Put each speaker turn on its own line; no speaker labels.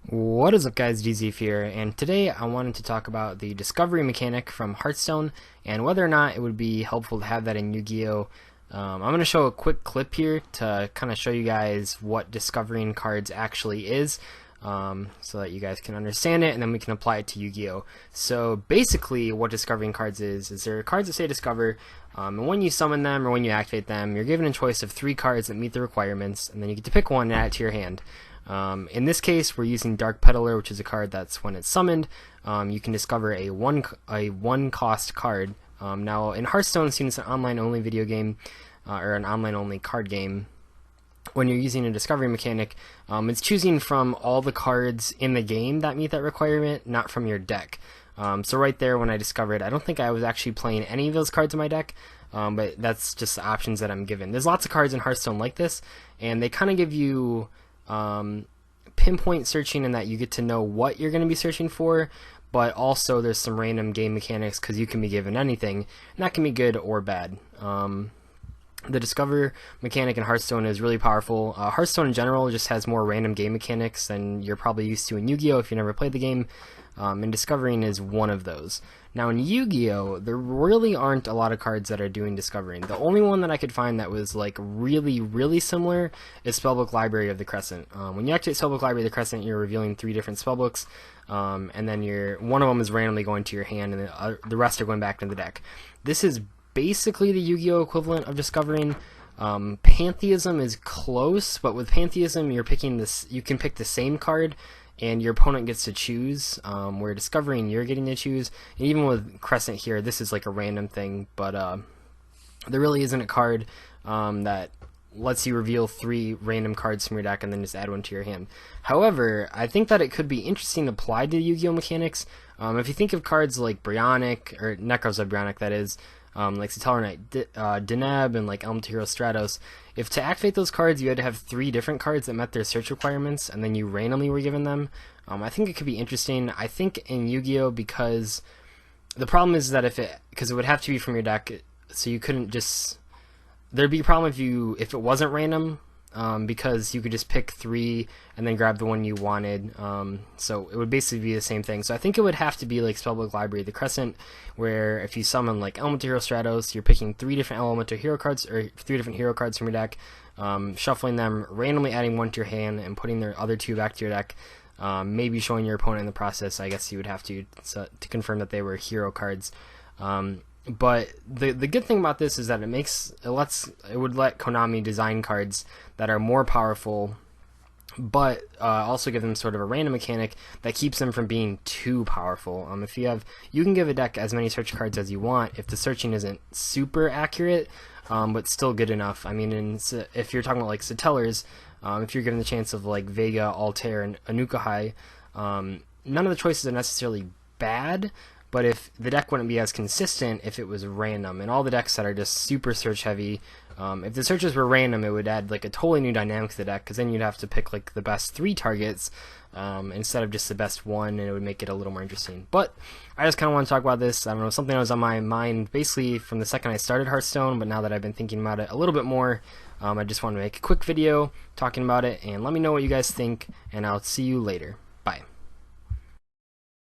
What is up, guys? DZ here, and today I wanted to talk about the discovery mechanic from Hearthstone and whether or not it would be helpful to have that in Yu-Gi-Oh! I'm going to show a quick clip here to kind of show you guys what discovering cards actually is, so that you guys can understand it, and then we can apply it to Yu-Gi-Oh! So basically what discovering cards is there are cards that say discover, and when you summon them or when you activate them, you're given a choice of 3 cards that meet the requirements, and then you get to pick one and add it to your hand. In this case, we're using Dark Peddler, which is a card that's when it's summoned, you can discover a one cost card. Now, in Hearthstone, since it's an online-only video game, or an online-only card game, when you're using a discovery mechanic, it's choosing from all the cards in the game that meet that requirement, not from your deck. So right there, when I discovered, I don't think I was actually playing any of those cards in my deck, but that's just the options that I'm given. There's lots of cards in Hearthstone like this, and they kind of give you pinpoint searching in that you get to know what you're going to be searching for, but also there's some random game mechanics because you can be given anything, and that can be good or bad. The Discover mechanic in Hearthstone is really powerful. Hearthstone in general just has more random game mechanics than you're probably used to in Yu-Gi-Oh! If you never played the game, and Discovering is one of those. Now in Yu-Gi-Oh! There really aren't a lot of cards that are doing Discovering. The only one that I could find that was like really similar is Spellbook Library of the Crescent. When you activate Spellbook Library of the Crescent, you're revealing 3 different spellbooks, and then one of them is randomly going to your hand, and the rest are going back to the deck. This is basically the Yu-Gi-Oh! Equivalent of Discovering. Pantheism is close, but with Pantheism you can pick the same card and your opponent gets to choose, where Discovering you're getting to choose. And even with Crescent here, this is like a random thing, but there really isn't a card that lets you reveal 3 random cards from your deck and then just add one to your hand. However, I think that it could be interesting applied to Yu-Gi-Oh! Mechanics. If you think of cards like Brionac, or Necrozed Brionac that is, like Satellar Knight, Deneb, and like Elemental Hero Stratos. If to activate those cards you had to have 3 different cards that met their search requirements, and then you randomly were given them, I think it could be interesting. I think in Yu-Gi-Oh! Because the problem is that because it would have to be from your deck, so you couldn't just. There'd be a problem if it wasn't random, because you could just pick 3 and then grab the one you wanted. So it would basically be the same thing. So I think it would have to be like Spellbook Library of the Crescent, where if you summon like Elemental Hero Stratos, you're picking 3 different Elemental Hero cards, or 3 different hero cards from your deck, shuffling them, randomly adding 1 to your hand, and putting their other 2 back to your deck. Maybe showing your opponent in the process. I guess you would have to confirm that they were hero cards. But the good thing about this is that it would let Konami design cards that are more powerful, but also give them sort of a random mechanic that keeps them from being too powerful. You can give a deck as many search cards as you want if the searching isn't super accurate, but still good enough. I mean, if you're talking about like Satellar's, if you're given the chance of like Vega, Altair, and Anuka, none of the choices are necessarily bad. But if the deck wouldn't be as consistent if it was random, and all the decks that are just super search heavy, if the searches were random, it would add like a totally new dynamic to the deck, because then you'd have to pick like the best 3 targets instead of just the best 1, and it would make it a little more interesting. But I just kind of want to talk about this. I don't know, something that was on my mind basically from the second I started Hearthstone, but now that I've been thinking about it a little bit more, I just want to make a quick video talking about it, and let me know what you guys think, and I'll see you later.